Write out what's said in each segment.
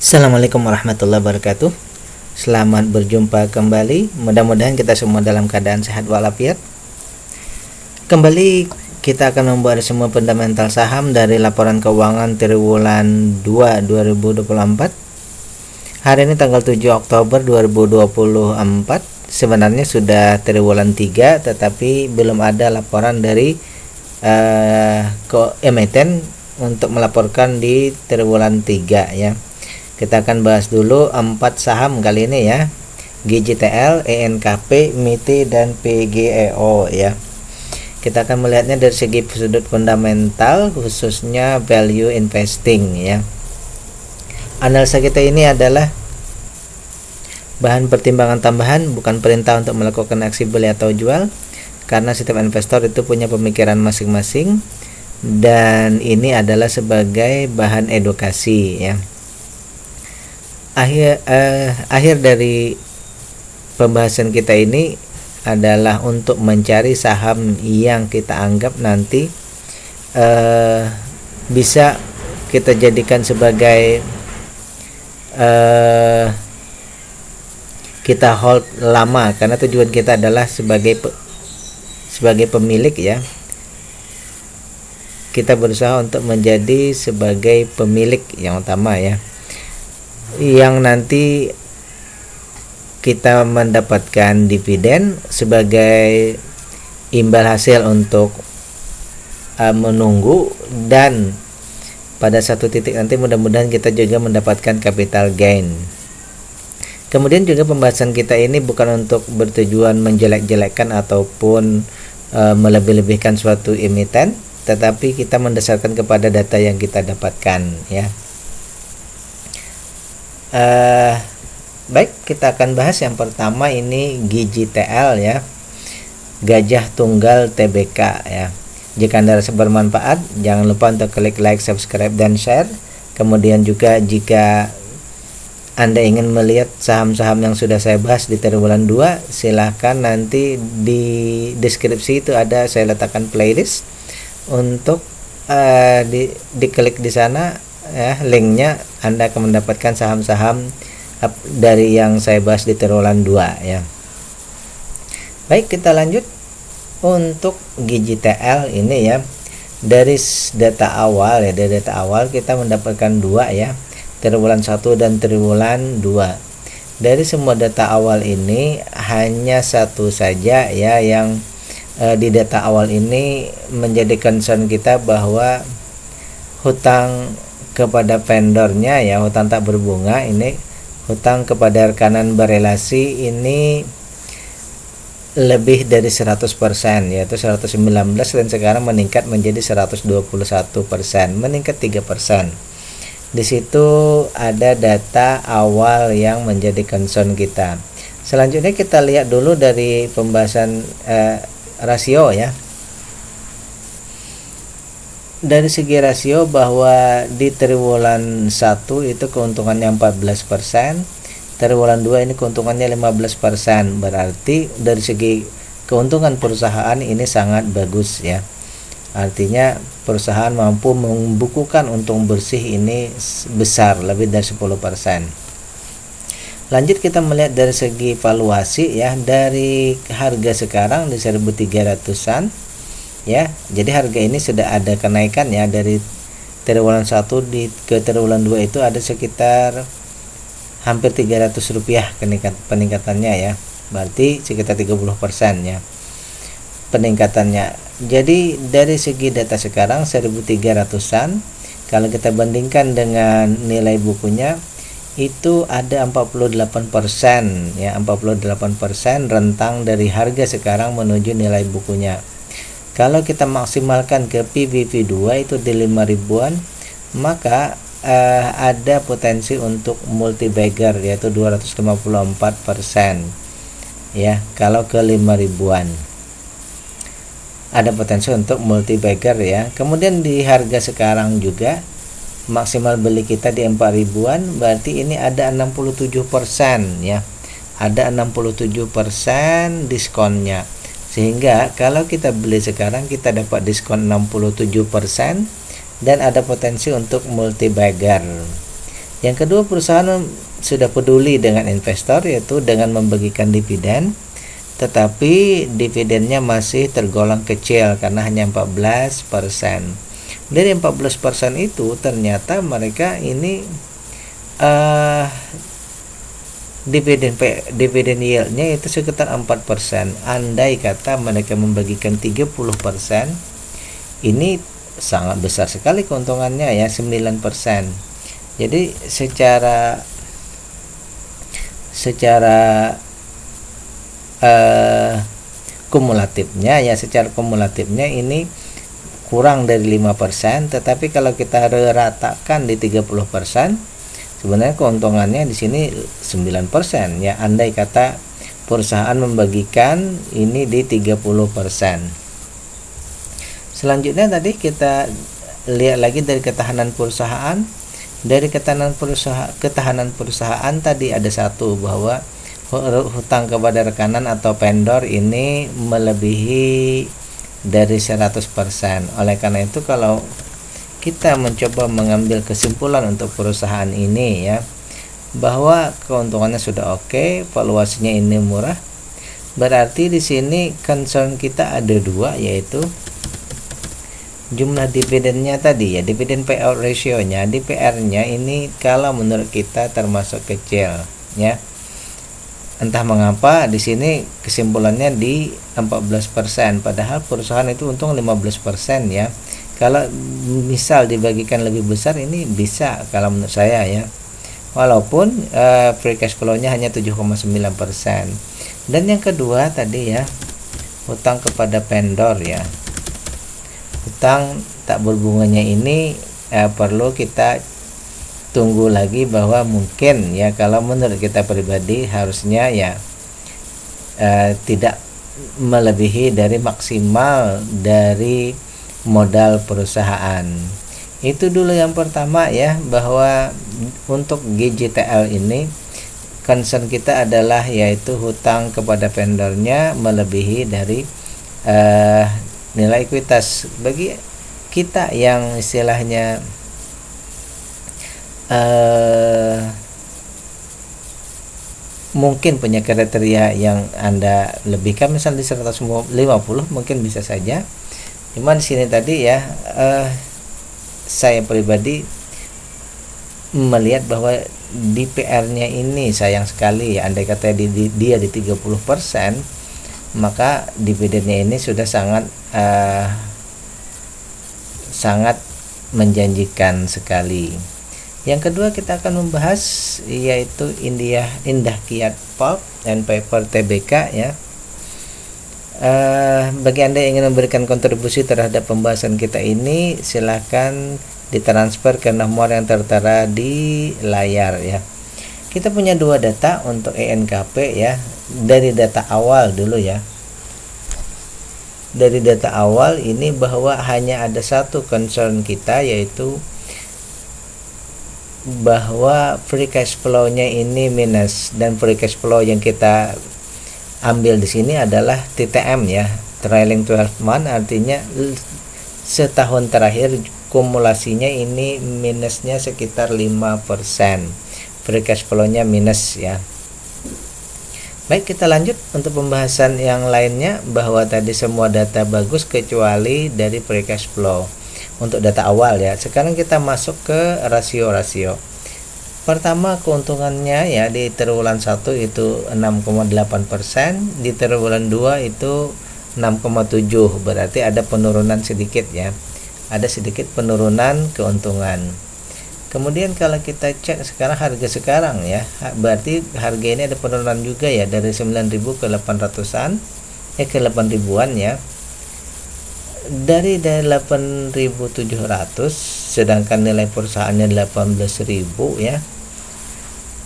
Assalamualaikum warahmatullahi wabarakatuh. Selamat berjumpa kembali. Mudah-mudahan kita semua dalam keadaan sehat walafiat. Kembali kita akan membuat semua fundamental saham dari laporan keuangan triwulan 2 2024. Hari ini tanggal 7 Oktober 2024. Sebenarnya sudah triwulan 3, tetapi belum ada laporan dari emiten untuk melaporkan di triwulan 3 ya. Kita akan bahas dulu 4 saham kali ini ya. GJTL, ENKP, MITI, dan PGEO ya. Kita akan melihatnya dari segi sudut fundamental, khususnya value investing ya. Analisa kita ini adalah bahan pertimbangan tambahan, bukan perintah untuk melakukan aksi beli atau jual, karena setiap investor itu punya pemikiran masing-masing, dan ini adalah sebagai bahan edukasi ya. Akhir dari pembahasan kita ini adalah untuk mencari saham yang kita anggap nanti bisa kita jadikan sebagai kita hold lama, karena tujuan kita adalah sebagai pemilik ya. Kita berusaha untuk menjadi sebagai pemilik yang utama ya, yang nanti kita mendapatkan dividen sebagai imbal hasil untuk menunggu, dan pada satu titik nanti mudah-mudahan kita juga mendapatkan capital gain. Kemudian juga pembahasan kita ini bukan untuk bertujuan menjelek-jelekkan ataupun melebih-lebihkan suatu emiten, tetapi kita mendasarkan kepada data yang kita dapatkan ya. Baik, kita akan bahas yang pertama ini GJTL ya, Gajah Tunggal Tbk ya. Jika Anda rasa bermanfaat, jangan lupa untuk klik like, subscribe, dan share. Kemudian juga jika Anda ingin melihat saham-saham yang sudah saya bahas di triwulan 2, silahkan nanti di deskripsi itu ada saya letakkan playlist untuk diklik di sana ya, linknya Anda akan mendapatkan saham-saham dari yang saya bahas di triwulan 2 ya. Baik, kita lanjut untuk GJTL ini ya. Dari data awal ya, dari data awal kita mendapatkan 2 ya, triwulan 1 dan triwulan 2. Dari semua data awal ini hanya satu saja ya yang di data awal ini menjadi concern kita, bahwa hutang kepada vendornya ya, hutang tak berbunga ini, hutang kepada rekanan berelasi ini lebih dari 100%, yaitu 119, dan sekarang meningkat menjadi 121%, meningkat 3%. Di situ ada data awal yang menjadi concern kita. Selanjutnya kita lihat dulu dari pembahasan rasio ya. Dari segi rasio, bahwa di triwulan 1 itu keuntungannya 14%, triwulan 2 ini keuntungannya 15%. Berarti dari segi keuntungan perusahaan ini sangat bagus ya. Artinya perusahaan mampu membukukan untung bersih ini besar, lebih dari 10%. Lanjut kita melihat dari segi valuasi ya, dari harga sekarang di 1.300-an ya. Jadi harga ini sudah ada kenaikan ya, dari triwulan 1 ke triwulan 2 itu ada sekitar hampir Rp300 peningkatannya ya. Berarti sekitar 30% ya peningkatannya. Jadi dari segi data sekarang 1.300-an, kalau kita bandingkan dengan nilai bukunya itu ada 48% ya, 48% rentang dari harga sekarang menuju nilai bukunya. Kalau kita maksimalkan ke PBV2 itu di 5.000-an, maka ada potensi untuk multi bagger, yaitu 254% ya. Kalau ke 5.000-an ada potensi untuk multi bagger ya. Kemudian di harga sekarang juga maksimal beli kita di 4.000-an, berarti ini ada 67% ya, ada 67% diskonnya. Sehingga kalau kita beli sekarang kita dapat diskon 67% dan ada potensi untuk multi bagger. Yang kedua, perusahaan sudah peduli dengan investor, yaitu dengan membagikan dividen, tetapi dividennya masih tergolong kecil karena hanya 14%. Dari 14% itu ternyata mereka ini dividen yieldnya itu sekitar 4%. Andai kata mereka membagikan 30%, ini sangat besar sekali keuntungannya ya, 9%. Jadi secara kumulatifnya ini kurang dari 5%, tetapi kalau kita ratakan di 30%, sebenarnya keuntungannya di sini 9% ya, andai kata perusahaan membagikan ini di 30%. Selanjutnya tadi kita lihat lagi dari ketahanan perusahaan. Dari ketahanan perusahaan tadi ada satu, bahwa hutang kepada rekanan atau vendor ini melebihi dari 100%. Oleh karena itu, kalau kita mencoba mengambil kesimpulan untuk perusahaan ini ya, bahwa keuntungannya sudah oke, valuasinya ini murah, berarti di sini concern kita ada dua, yaitu jumlah dividennya tadi ya, dividen payout ratio-nya, DPR-nya ini kalau menurut kita termasuk kecil ya. Entah mengapa di sini kesimpulannya di 14%, padahal perusahaan itu untung 15% ya. Kalau misal dibagikan lebih besar, ini bisa kalau menurut saya ya. Walaupun free cash flow-nya hanya 7,9%. Dan yang kedua tadi ya, hutang kepada vendor ya. Hutang tak berbunganya ini perlu kita tunggu lagi, bahwa mungkin ya, kalau menurut kita pribadi harusnya ya tidak melebihi dari maksimal dari modal perusahaan. Itu dulu yang pertama ya, bahwa untuk GJTL ini concern kita adalah yaitu hutang kepada vendornya melebihi dari nilai ekuitas. Bagi kita yang istilahnya mungkin punya kriteria yang Anda lebihkan, misalnya di 150 mungkin bisa saja. Cuman di sini tadi ya, saya pribadi melihat bahwa DPR-nya ini sayang sekali ya, andai kata dia di 30%, maka dividennya ini sudah sangat menjanjikan sekali. Yang kedua kita akan membahas yaitu Indah Kiat Pulp and Paper Tbk ya. Bagi Anda yang ingin memberikan kontribusi terhadap pembahasan kita ini, silahkan ditransfer ke nomor yang tertera di layar ya. Kita punya dua data untuk ENKP ya. Dari data awal dulu ya. Dari data awal ini, bahwa hanya ada satu concern kita, yaitu bahwa free cash flow-nya ini minus, dan free cash flow yang kita ambil di sini adalah TTM ya, trailing 12 month, artinya setahun terakhir kumulasinya ini minusnya sekitar 5%. Free cash flow-nya minus ya. Baik, kita lanjut untuk pembahasan yang lainnya, bahwa tadi semua data bagus kecuali dari free cash flow untuk data awal ya. Sekarang kita masuk ke rasio-rasio. Pertama, keuntungannya ya di triwulan 1 itu 6,8%, di triwulan 2 itu 6,7%, berarti ada penurunan sedikit ya. Ada sedikit penurunan keuntungan. Kemudian kalau kita cek sekarang harga sekarang ya, berarti harga ini ada penurunan juga ya, dari 9.000 ke 800-an ke 8.000-an ya. Dari 8.700, sedangkan nilai perusahaannya 18.000 ya.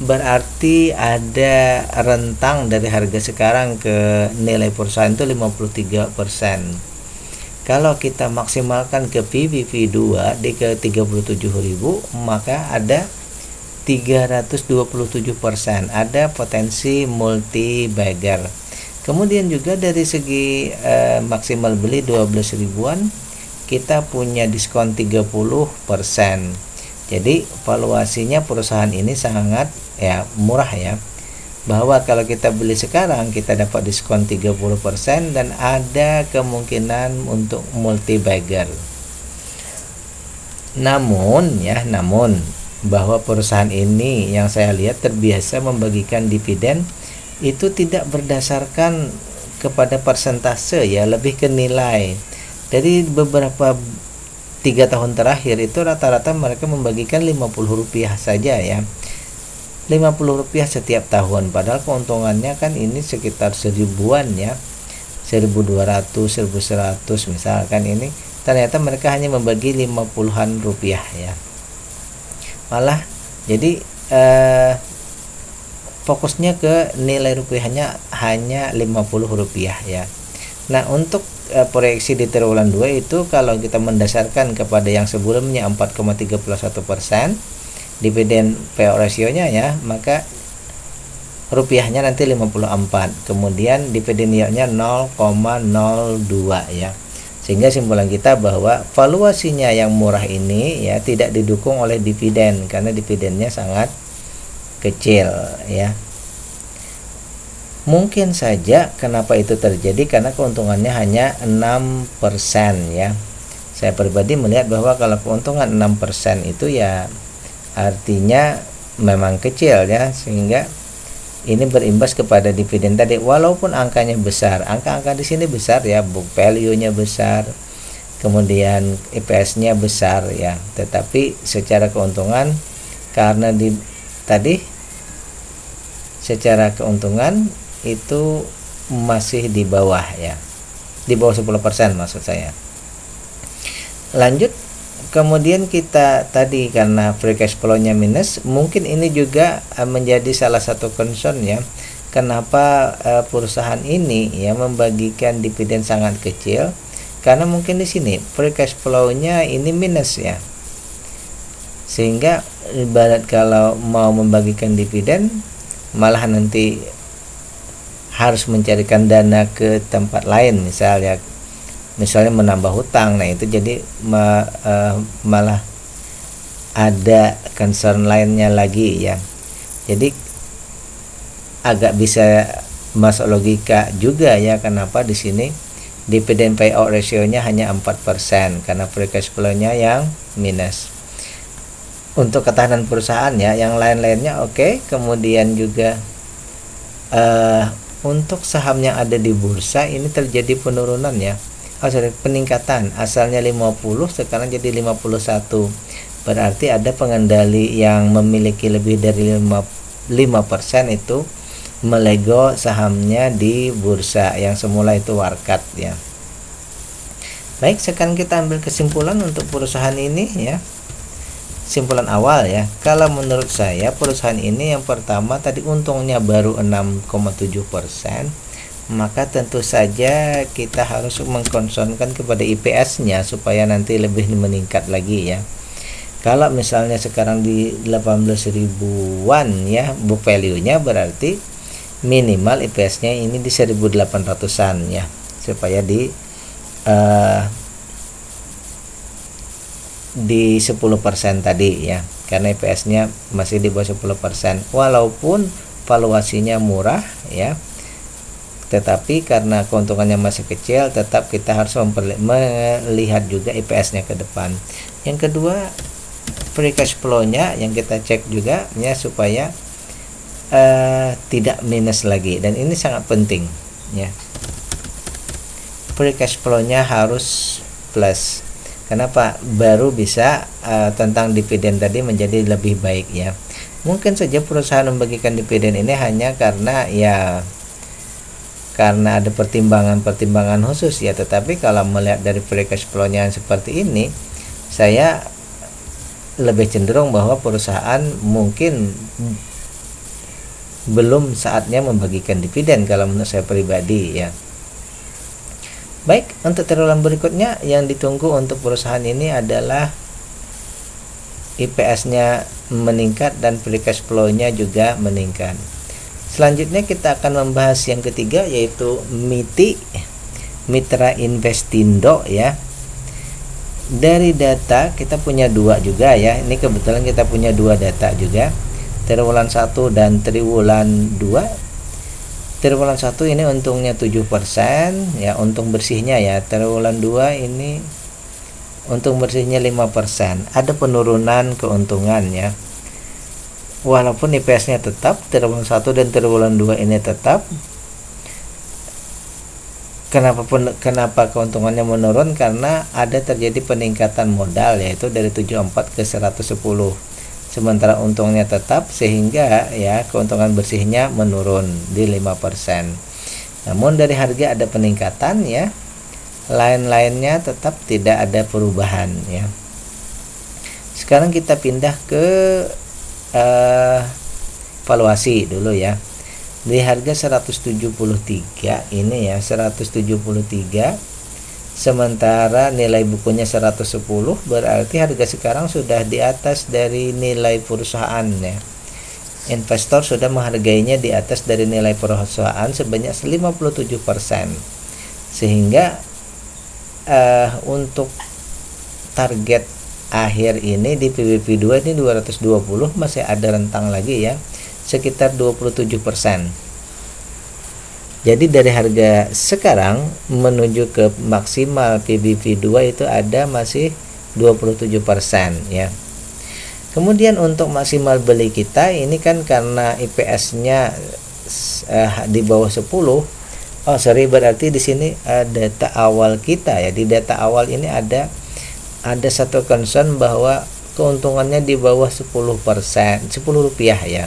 Berarti ada rentang dari harga sekarang ke nilai perusahaan itu 53%. Kalau kita maksimalkan ke PBV2 di ke 37.000, maka ada 327%, ada potensi multi bagger. Kemudian juga dari segi maksimal beli 12 ribuan, kita punya diskon 30%. Jadi valuasinya perusahaan ini sangat ya murah ya. Bahwa kalau kita beli sekarang kita dapat diskon 30% dan ada kemungkinan untuk multi bagger. Namun bahwa perusahaan ini yang saya lihat terbiasa membagikan dividen itu tidak berdasarkan kepada persentase ya, lebih ke nilai. Dari beberapa 3 tahun terakhir itu rata-rata mereka membagikan Rp50 saja ya, Rp50 setiap tahun, padahal keuntungannya kan ini sekitar seribuan ya, 1.200 1.100 misalkan, ini ternyata mereka hanya membagi 50-an rupiah ya, malah jadi fokusnya ke nilai rupiahnya hanya Rp50 ya. Nah, untuk proyeksi di triwulan 2 itu kalau kita mendasarkan kepada yang sebelumnya 4,31% dividen payout ratio-nya ya, maka rupiahnya nanti 54, kemudian dividen yield-nya 0,02 ya. Sehingga simpulan kita bahwa valuasinya yang murah ini ya tidak didukung oleh dividen karena dividennya sangat kecil ya. Mungkin saja kenapa itu terjadi karena keuntungannya hanya 6% ya. Saya pribadi melihat bahwa kalau keuntungan 6% itu ya artinya memang kecil ya, sehingga ini berimbas kepada dividen tadi walaupun angkanya besar. Angka-angka di sini besar ya, book value-nya besar, kemudian EPS-nya besar ya, tetapi secara keuntungan karena secara keuntungan itu masih di bawah ya, di bawah 10% maksud saya. Lanjut, kemudian kita tadi karena free cash flow-nya minus, mungkin ini juga menjadi salah satu concern ya, kenapa perusahaan ini ya membagikan dividen sangat kecil, karena mungkin di sini free cash flow-nya ini minus ya, sehingga ibarat kalau mau membagikan dividen malah nanti harus mencarikan dana ke tempat lain, misalnya menambah hutang. Nah itu jadi malah ada concern lainnya lagi ya, jadi agak bisa masuk logika juga ya kenapa di sini dividen payout ratio-nya hanya 4% karena free cash flow-nya yang minus. Untuk ketahanan perusahaan ya, yang lain-lainnya oke. Kemudian juga untuk saham yang ada di bursa ini terjadi penurunan ya, peningkatan, asalnya 50 sekarang jadi 51, berarti ada pengendali yang memiliki lebih dari 5% itu melego sahamnya di bursa yang semula itu Warkat ya. Baik, sekarang kita ambil kesimpulan untuk perusahaan ini ya. Simpulan awal ya, kalau menurut saya perusahaan ini yang pertama tadi untungnya baru 6,7%, maka tentu saja kita harus mengkonsumsikan kepada IPS-nya supaya nanti lebih meningkat lagi ya. Kalau misalnya sekarang di 18 ribuan ya book value-nya, berarti minimal IPS-nya ini di 1.800-an ya, supaya di 10% tadi ya, karena IPS-nya masih di bawah 10%, walaupun valuasinya murah ya, tetapi karena keuntungannya masih kecil, tetap kita harus melihat juga IPS-nya ke depan. Yang kedua, free cash flow-nya yang kita cek juga ya, supaya tidak minus lagi, dan ini sangat penting ya, free cash flow-nya harus plus. Kenapa? Baru bisa tentang dividen tadi menjadi lebih baik ya. Mungkin saja perusahaan membagikan dividen ini hanya karena ada pertimbangan khusus ya, tetapi kalau melihat dari free cash flow-nya seperti ini, saya lebih cenderung bahwa perusahaan mungkin belum saatnya membagikan dividen kalau menurut saya pribadi ya. Baik, untuk triwulan berikutnya yang ditunggu untuk perusahaan ini adalah IPS-nya meningkat dan free cash flow-nya juga meningkat. Selanjutnya kita akan membahas yang ketiga, yaitu MITI, Mitra Investindo ya. dari data kita punya dua juga ya. Ini kebetulan kita punya dua data juga, triwulan 1 dan triwulan 2. Triwulan 1 ini untungnya 7% ya, untung bersihnya ya. Triwulan 2 ini untung bersihnya 5%. Ada penurunan keuntungan ya. Walaupun IPS-nya tetap, triwulan 1 dan triwulan 2 ini tetap. Kenapa keuntungannya menurun? Karena ada terjadi peningkatan modal, yaitu dari 74 ke 110. Sementara untungnya tetap, sehingga ya keuntungan bersihnya menurun di 5%. Namun dari harga ada peningkatan ya. Lain-lainnya tetap tidak ada perubahan ya. Sekarang kita pindah ke valuasi dulu ya. Di harga 173 ini ya, 173, sementara nilai bukunya 110, berarti harga sekarang sudah di atas dari nilai perusahaan ya. Investor sudah menghargainya di atas dari nilai perusahaan sebanyak 57%. Sehingga untuk target akhir ini di PBV2 ini 220, masih ada rentang lagi ya, sekitar 27%. Jadi dari harga sekarang menuju ke maksimal PBV2 itu ada masih 27% ya. Kemudian untuk maksimal beli kita ini kan karena IPS-nya di bawah 10. Berarti di sini data awal kita ya. Di data awal ini ada satu concern bahwa keuntungannya di bawah 10%, 10 rupiah ya.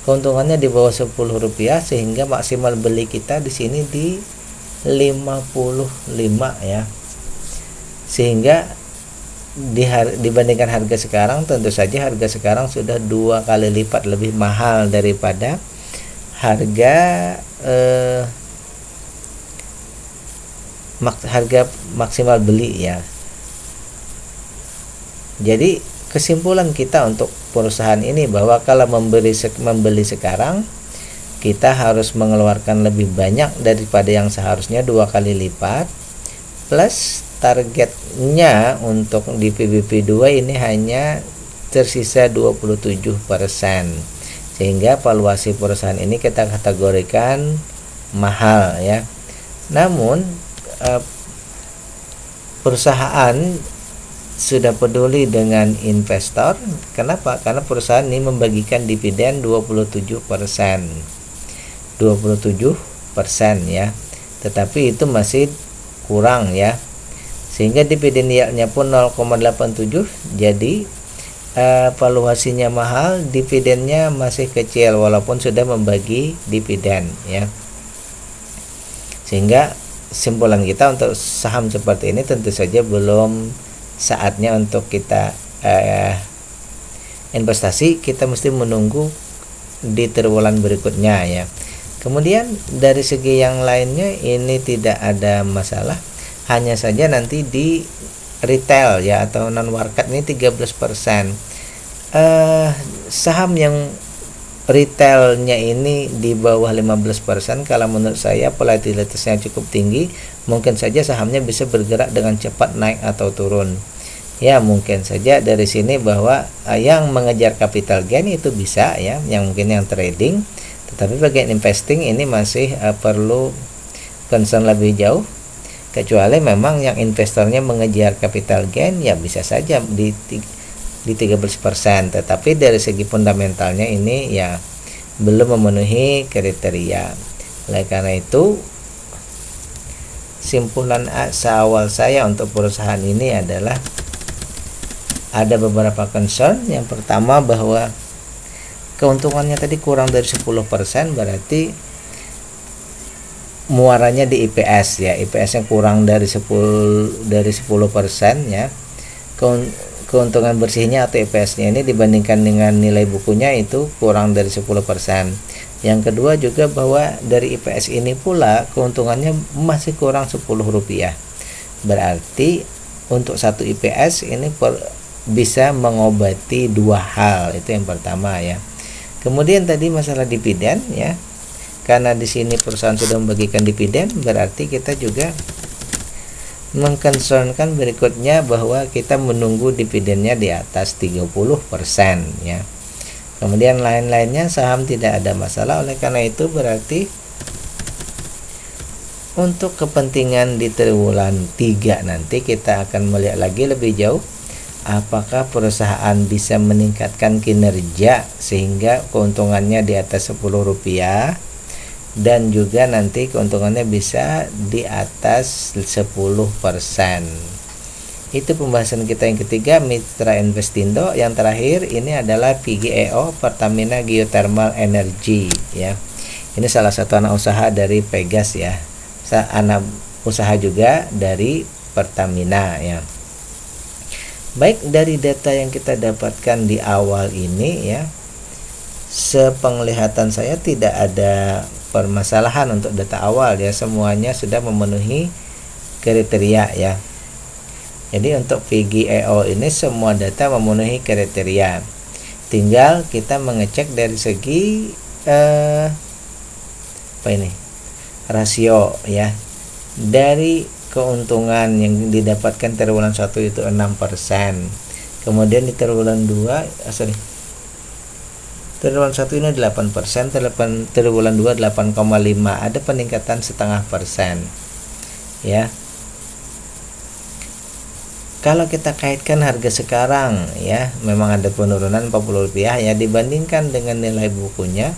Keuntungannya di bawah 10 rupiah, sehingga maksimal beli kita di sini di 55 ya. Sehingga dibandingkan harga sekarang, tentu saja harga sekarang sudah 2 kali lipat lebih mahal daripada harga harga maksimal beli ya. Jadi kesimpulan kita untuk perusahaan ini bahwa kalau membeli sekarang, kita harus mengeluarkan lebih banyak daripada yang seharusnya, 2 kali lipat, plus targetnya untuk di PBV2 ini hanya tersisa 27%, sehingga valuasi perusahaan ini kita kategorikan mahal ya. Namun perusahaan sudah peduli dengan investor. Kenapa? Karena perusahaan ini membagikan dividen 27% ya. Tetapi itu masih kurang ya. Sehingga dividen yieldnya pun 0,87. Jadi valuasinya mahal, dividennya masih kecil walaupun sudah membagi dividen ya. Sehingga kesimpulan kita untuk saham seperti ini tentu saja belum saatnya untuk kita investasi. Kita mesti menunggu di triwulan berikutnya ya. Kemudian dari segi yang lainnya ini tidak ada masalah, hanya saja nanti di retail ya atau non market ini 13%. Saham yang retailnya ini di bawah 15%, kalau menurut saya volatilitasnya cukup tinggi, mungkin saja sahamnya bisa bergerak dengan cepat naik atau turun ya. Mungkin saja dari sini bahwa yang mengejar capital gain itu bisa ya, yang mungkin yang trading. Tetapi bagian investing ini masih perlu concern lebih jauh, kecuali memang yang investornya mengejar capital gain ya bisa saja di 13%, tetapi dari segi fundamentalnya ini ya belum memenuhi kriteria. Oleh karena itu, simpulan awal saya untuk perusahaan ini adalah ada beberapa concern. Yang pertama bahwa keuntungannya tadi kurang dari 10%, berarti muaranya di IPS ya. IPS yang kurang dari 10% ya. Keuntungan bersihnya atau IPS-nya ini dibandingkan dengan nilai bukunya itu kurang dari 10%. Yang kedua juga bahwa dari IPS ini pula keuntungannya masih kurang 10 rupiah. Berarti untuk satu IPS ini bisa mengobati dua hal. Itu yang pertama ya. Kemudian tadi masalah dividen ya. Karena di sini perusahaan sudah membagikan dividen, berarti kita juga mengconcernkan berikutnya bahwa kita menunggu dividennya di atas 30% ya. Kemudian lain-lainnya saham tidak ada masalah, oleh karena itu berarti untuk kepentingan di triwulan 3 nanti kita akan melihat lagi lebih jauh apakah perusahaan bisa meningkatkan kinerja sehingga keuntungannya di atas Rp10 dan juga nanti keuntungannya bisa di atas 10%. Itu pembahasan kita yang ketiga, Mitra Investindo. Yang terakhir ini adalah PGEO, Pertamina Geothermal Energy ya. Ini salah satu anak usaha dari Pegas ya. Anak usaha juga dari Pertamina ya. Baik, dari data yang kita dapatkan di awal ini ya, sepenglihatan saya tidak ada permasalahan untuk data awal ya, semuanya sudah memenuhi kriteria ya. Jadi untuk PGEO ini semua data memenuhi kriteria, tinggal kita mengecek dari segi rasio ya. Dari keuntungan yang didapatkan triwulan 1 itu 6%, kemudian di triwulan 2 triwulan 1 ini 8%, triwulan 2 8,5, ada peningkatan 0,5% ya. Kalau kita kaitkan harga sekarang ya, memang ada penurunan Rp40 ya dibandingkan dengan nilai bukunya,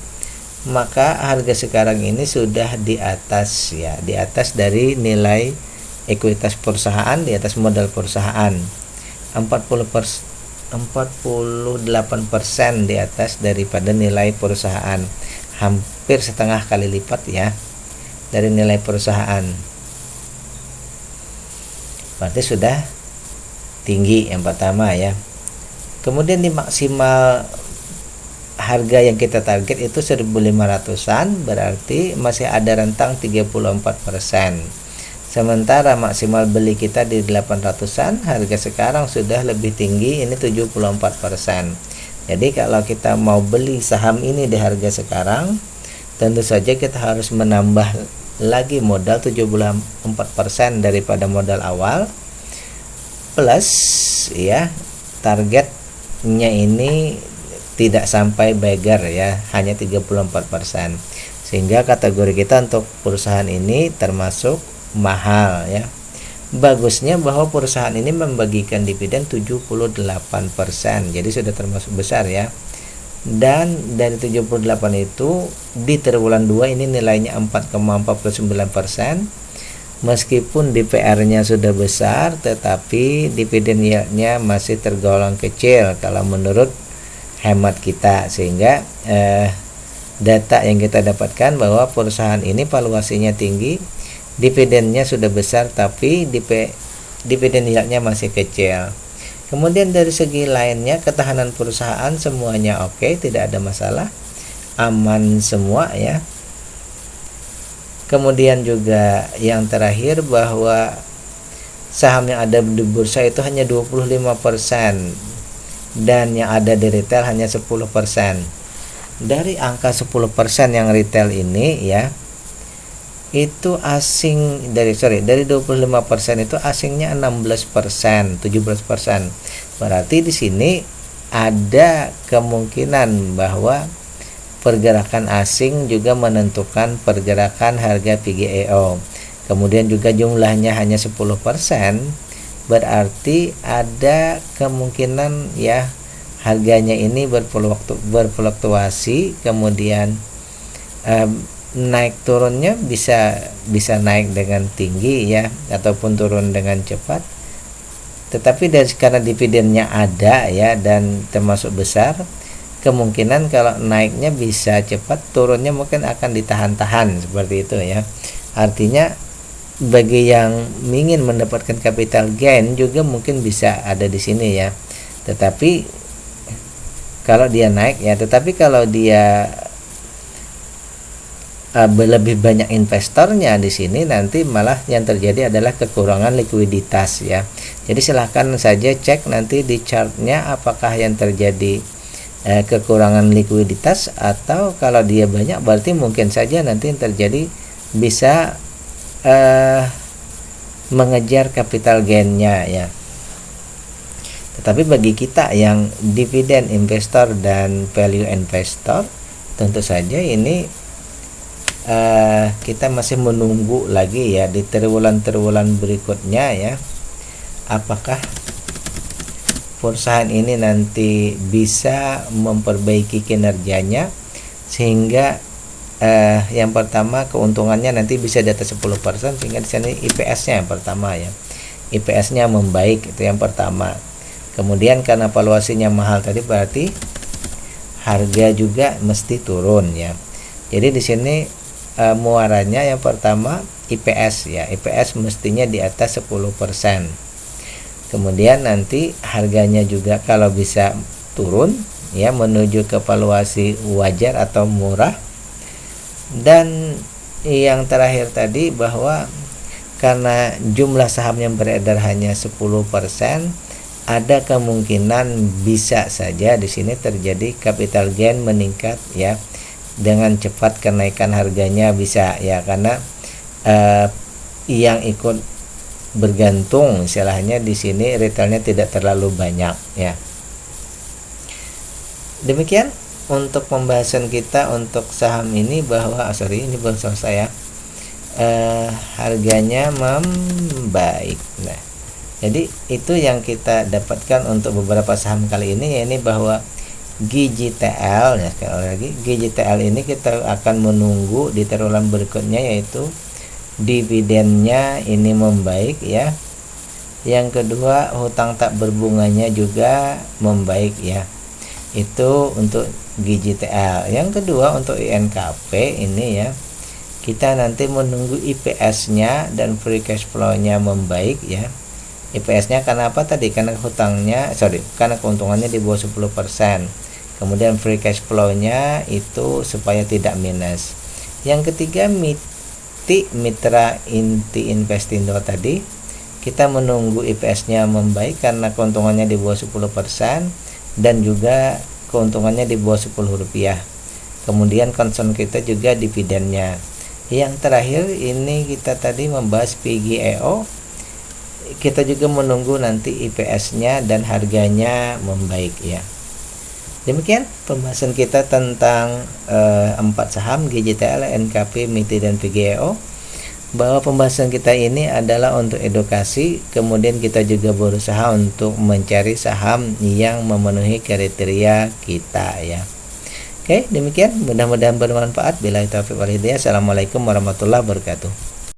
maka harga sekarang ini sudah di atas ya, di atas dari nilai ekuitas perusahaan, di atas modal perusahaan 48% di atas daripada nilai perusahaan, hampir setengah kali lipat ya dari nilai perusahaan. Berarti sudah tinggi yang pertama ya. Kemudian di maksimal harga yang kita target itu 1.500-an, berarti masih ada rentang 34%. Sementara maksimal beli kita di 800-an, harga sekarang sudah lebih tinggi, ini 74%. Jadi kalau kita mau beli saham ini di harga sekarang, tentu saja kita harus menambah lagi modal 74% daripada modal awal, plus ya targetnya ini tidak sampai beggar ya, hanya 34%. Sehingga kategori kita untuk perusahaan ini termasuk mahal ya. Bagusnya bahwa perusahaan ini membagikan dividen 78%, jadi sudah termasuk besar ya. Dan dari 78 itu di triwulan 2 ini nilainya 4,49%. Meskipun DPR-nya sudah besar, tetapi dividen yield-nya masih tergolong kecil kalau menurut hemat kita. Sehingga data yang kita dapatkan bahwa perusahaan ini valuasinya tinggi, dividennya sudah besar, tapi dividen yield-nya masih kecil. Kemudian dari segi lainnya, ketahanan perusahaan semuanya oke, tidak ada masalah, aman semua ya. Kemudian juga yang terakhir bahwa saham yang ada di bursa itu hanya 25% dan yang ada di retail hanya 10%. Dari angka 10% yang retail ini ya, itu asing dari 25% itu asingnya 16%, 17%. Berarti di sini ada kemungkinan bahwa pergerakan asing juga menentukan pergerakan harga PGEO. Kemudian juga jumlahnya hanya 10%, berarti ada kemungkinan ya harganya ini berfluktuasi, kemudian naik turunnya bisa naik dengan tinggi ya, ataupun turun dengan cepat. Tetapi karena dividennya ada ya dan termasuk besar, kemungkinan kalau naiknya bisa cepat, turunnya mungkin akan ditahan-tahan seperti itu ya. Artinya bagi yang ingin mendapatkan capital gain juga mungkin bisa ada di sini ya. Tetapi kalau dia naik ya, tetapi kalau dia lebih banyak investornya di sini, nanti malah yang terjadi adalah kekurangan likuiditas ya. Jadi silahkan saja cek nanti di chartnya apakah yang terjadi kekurangan likuiditas, atau kalau dia banyak berarti mungkin saja nanti yang terjadi bisa mengejar capital gain-nya ya. Tetapi bagi kita yang dividen investor dan value investor, tentu saja ini kita masih menunggu lagi ya di triwulan-triwulan berikutnya ya, apakah perusahaan ini nanti bisa memperbaiki kinerjanya sehingga yang pertama keuntungannya nanti bisa di atas 10%, sehingga di sini IPS-nya yang pertama ya, IPS-nya membaik, itu yang pertama. Kemudian karena valuasinya mahal tadi, berarti harga juga mesti turun ya. Jadi di sini muaranya yang pertama IPS ya, IPS mestinya di atas 10%. Kemudian nanti harganya juga kalau bisa turun ya, menuju ke valuasi wajar atau murah. Dan yang terakhir tadi, bahwa karena jumlah saham yang beredar hanya 10%, ada kemungkinan bisa saja di sini terjadi capital gain meningkat ya, dengan cepat kenaikan harganya bisa ya, karena yang ikut bergantung istilahnya di sini retailnya tidak terlalu banyak ya. Demikian untuk pembahasan kita untuk saham ini, bahwa ini belum selesai ya, harganya membaik. Nah, jadi itu yang kita dapatkan untuk beberapa saham kali ini, yakni bahwa GJTL ya, sekali lagi GJTL ini kita akan menunggu di triwulan berikutnya, yaitu dividennya ini membaik ya. Yang kedua, hutang tak berbunganya juga membaik ya. Itu untuk GJTL. Yang kedua untuk INKP ini ya, kita nanti menunggu IPS-nya dan free cash flow-nya membaik ya. IPS-nya karena apa tadi? Karena karena keuntungannya di bawah 10%. Kemudian free cash flow-nya itu supaya tidak minus. Yang ketiga, Mitra Inti Investindo tadi, kita menunggu IPS-nya membaik karena keuntungannya di bawah 10% dan juga keuntungannya di bawah Rp10. Kemudian concern kita juga dividennya. Yang terakhir ini kita tadi membahas PGEO, kita juga menunggu nanti IPS-nya dan harganya membaik ya. Demikian pembahasan kita tentang 4 saham GJTL, NKP, MITI, dan PGEO. Bahwa pembahasan kita ini adalah untuk edukasi, kemudian kita juga berusaha untuk mencari saham yang memenuhi kriteria kita ya. Oke, demikian, mudah-mudahan bermanfaat. Billahi taufiq wal hidayah. Assalamualaikum warahmatullahi wabarakatuh.